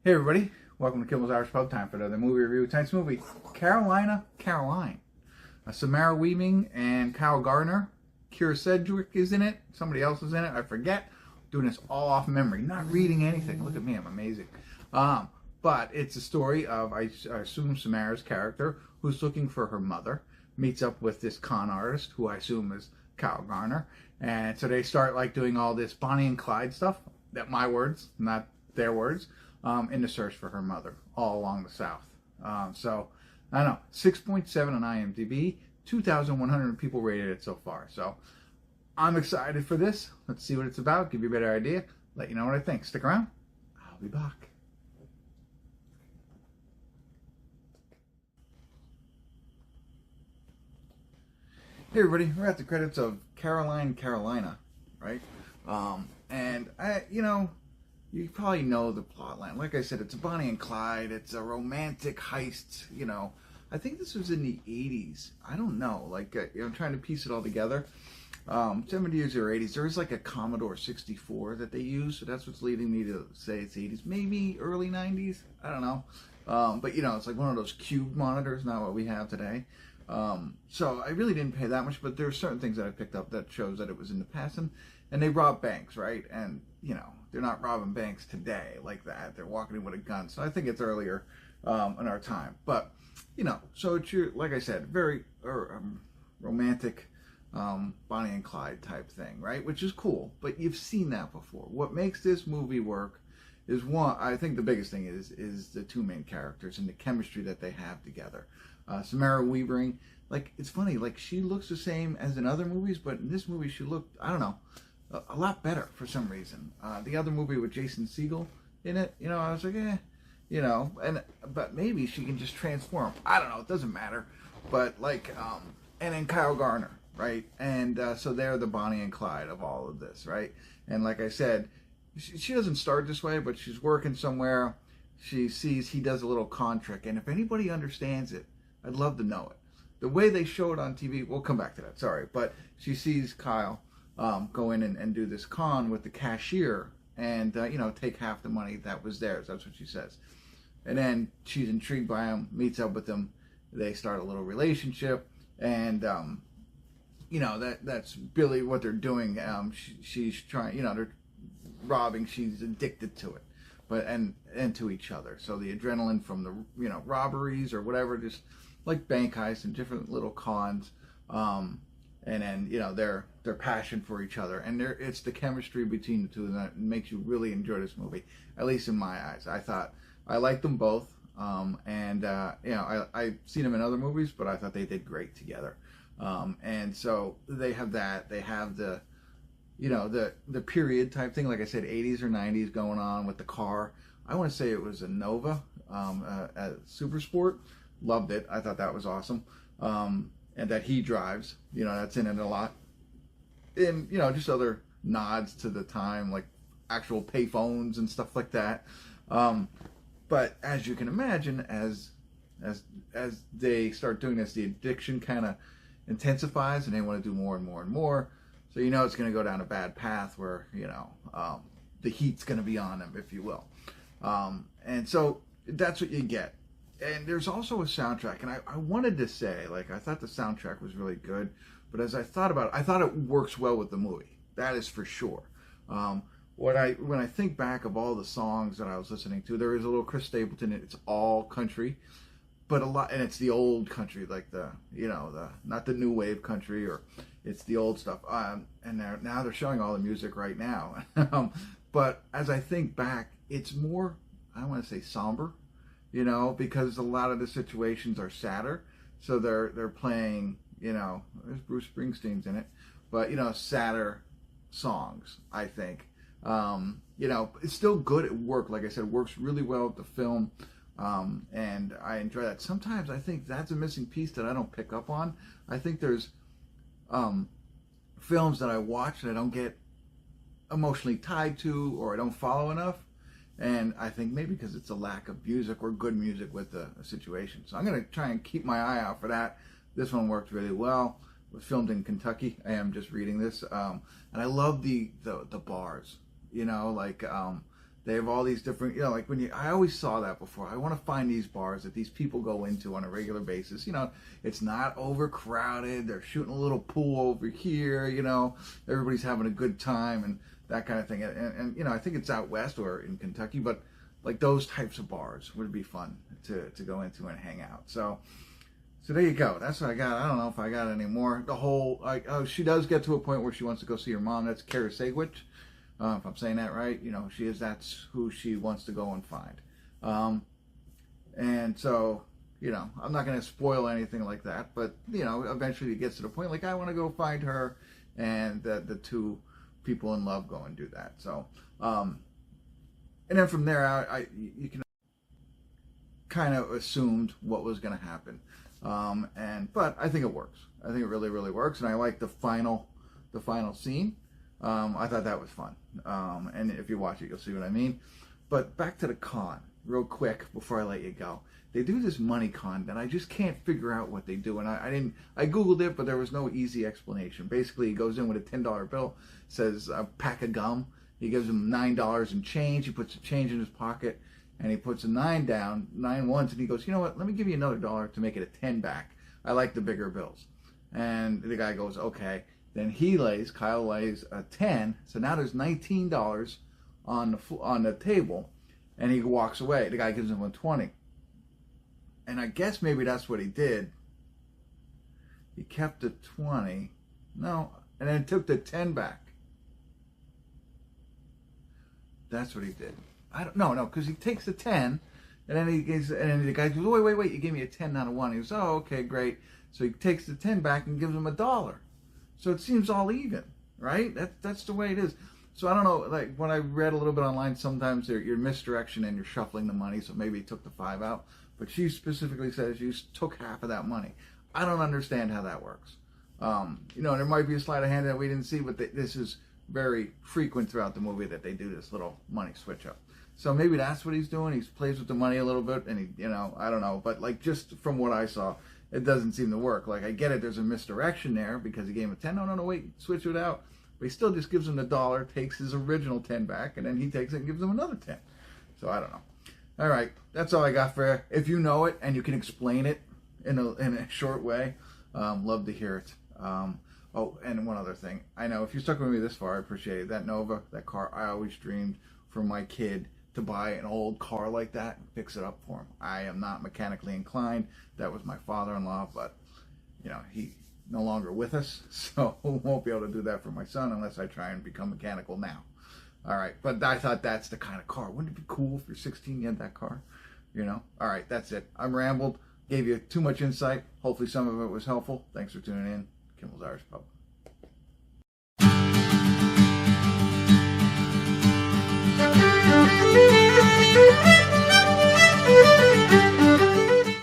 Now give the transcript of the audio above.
Hey everybody, welcome to Kimmel's Irish Pub. Time for another movie review. Tonight's movie, Carolina, Caroline. Samara Weaving and Gallner. Kyra Sedgwick is in it. Somebody else is in it. I forget. Doing this all off memory, not reading anything. Look at me, I'm amazing. But it's a story of, I assume, Samara's character who's looking for her mother, meets up with this con artist who I assume is Gallner, and so they start like doing all this Bonnie and Clyde stuff. That my words, not their words. In the search for her mother, all along the South. So, I don't know, 6.7 on IMDb, 2,100 people rated it so far. So, I'm excited for this. Let's see what it's about, give you a better idea, let you know what I think. Stick around, I'll be back. Hey everybody, we're at the credits of Carolina, right? And you probably know the plotline. Like I said, it's a Bonnie and Clyde. It's a romantic heist. I think this was in the 80s. I don't know. I'm trying to piece it all together. 70s or 80s. There was like a Commodore 64 that they used, so that's what's leading me to say it's 80s. Maybe early 90s. I don't know. But it's like one of those cube monitors, not what we have today. So I really didn't pay that much, but there are certain things that I picked up that shows that it was in the past, and they robbed banks, right? And they're not robbing banks today like that. They're walking in with a gun. So I think it's earlier in our time. But so it's like I said, very romantic Bonnie and Clyde type thing, right? Which is cool. But you've seen that before. What makes this movie work is one. I think the biggest thing is the two main characters and the chemistry that they have together. Samara Weaving, it's funny, she looks the same as in other movies, but in this movie she looked, I don't know, a lot better for some reason. The other movie with Jason Segel in it, I was like, but maybe she can just transform. I don't know, it doesn't matter. But and then Gallner, right? And so they're the Bonnie and Clyde of all of this, right? And like I said, she doesn't start this way, but she's working somewhere. She sees he does a little con trick, and if anybody understands it, I'd love to know it. The way they show it on TV, we'll come back to that, sorry. But she sees Kyle go in and do this con with the cashier and, take half the money that was theirs. That's what she says. And then she's intrigued by him, meets up with him. They start a little relationship. And, that's really what they're doing. She's trying, they're robbing. She's addicted to it. But and to each other. So the adrenaline from the, robberies or whatever, just like bank heists and different little cons. And then their passion for each other, and it's the chemistry between the two that makes you really enjoy this movie. At least in my eyes, I liked them both, and I've seen them in other movies, but I thought they did great together. And so they have that. They have the period type thing, like I said, 80s or 90s going on with the car. I want to say it was a Nova, a Super Sport. Loved it. I thought that was awesome. And that he drives, that's in it a lot. And, just other nods to the time, like actual pay phones and stuff like that. But as you can imagine, as they start doing this, the addiction kind of intensifies and they want to do more and more and more. So it's going to go down a bad path where, the heat's going to be on them, if you will. And so that's what you get. And there's also a soundtrack, and I wanted to say, I thought the soundtrack was really good, but as I thought about it, I thought it works well with the movie. That is for sure. When I think back of all the songs that I was listening to, there is a little Chris Stapleton. It's all country, but a lot, and it's the old country, like the not the new wave country, or it's the old stuff. And now they're showing all the music right now. But as I think back, it's more, I want to say, somber. Because a lot of the situations are sadder. So they're playing, there's Bruce Springsteen's in it, but, sadder songs, I think. It's still good at work. Like I said, it works really well with the film. And I enjoy that. Sometimes I think that's a missing piece that I don't pick up on. I think there's films that I watch that I don't get emotionally tied to, or I don't follow enough. And I think maybe because it's a lack of music or good music with the situation. So I'm going to try and keep my eye out for that. This one worked really well. It was filmed in Kentucky. I am just reading this. And I love the bars, They have all these different, like I always saw that before. I want to find these bars that these people go into on a regular basis. It's not overcrowded. They're shooting a little pool over here, everybody's having a good time and that kind of thing. And I think it's out west or in Kentucky, but like those types of bars would be fun to go into and hang out. So there you go. That's what I got. I don't know if I got any more. She does get to a point where she wants to go see her mom. That's Kyra Sedgwick. If I'm saying that right, that's who she wants to go and find. And so, I'm not going to spoil anything like that, but, eventually it gets to the point, like, I want to go find her, and the two people in love go and do that. So, and then from there, you can kind of assumed what was going to happen. But I think it works. I think it really, really works, and I like the final scene. I thought that was fun. And if you watch it, you'll see what I mean. But back to the con, real quick, before I let you go. They do this money con, and I just can't figure out what they do. And I Googled it, but there was no easy explanation. Basically, he goes in with a $10 bill, says a pack of gum. He gives him $9 in change. He puts the change in his pocket, and he puts a 9 down, 9 once, and he goes, you know what, let me give you another $1 to make it a 10 back. I like the bigger bills. And the guy goes, okay. Then Kyle lays a 10, so now there's $19 on the table, and he walks away. The guy gives him a 20. And I guess maybe that's what he did. He kept the 20. No, and then took the 10 back. That's what he did. No, because he takes the 10, and then the guy goes, wait, you gave me a 10, not a 1. He goes, oh, okay, great. So he takes the 10 back and gives him $1. So it seems all even, right? That's the way it is. So I don't know, like when I read a little bit online, sometimes you're misdirection and you're shuffling the money, so maybe he took the 5 out. But she specifically says you took half of that money. I don't understand how that works. There might be a sleight of hand that we didn't see, but this is very frequent throughout the movie that they do this little money switch up. So maybe that's what he's doing. He plays with the money a little bit, and I don't know. But like just from what I saw, it doesn't seem to work. Like I get it, there's a misdirection there because he gave him a 10. No, wait, switch it out. But he still just gives him the $1, takes his original 10 back, and then he takes it and gives him another 10. So I don't know. All right, that's all I got for you. If you know it and you can explain it in a short way, love to hear it. Oh, and one other thing. I know if you stuck with me this far, I appreciate it. That Nova, that car, I always dreamed for my kid to buy an old car like that and fix it up for him. I am not mechanically inclined. That was my father-in-law, but he's no longer with us, so won't be able to do that for my son unless I try and become mechanical now. All right, but I thought that's the kind of car. Wouldn't it be cool if you're 16 you had that car? All right, that's it. I'm rambled. Gave you too much insight. Hopefully some of it was helpful. Thanks for tuning in. Kimmel's Irish Pub.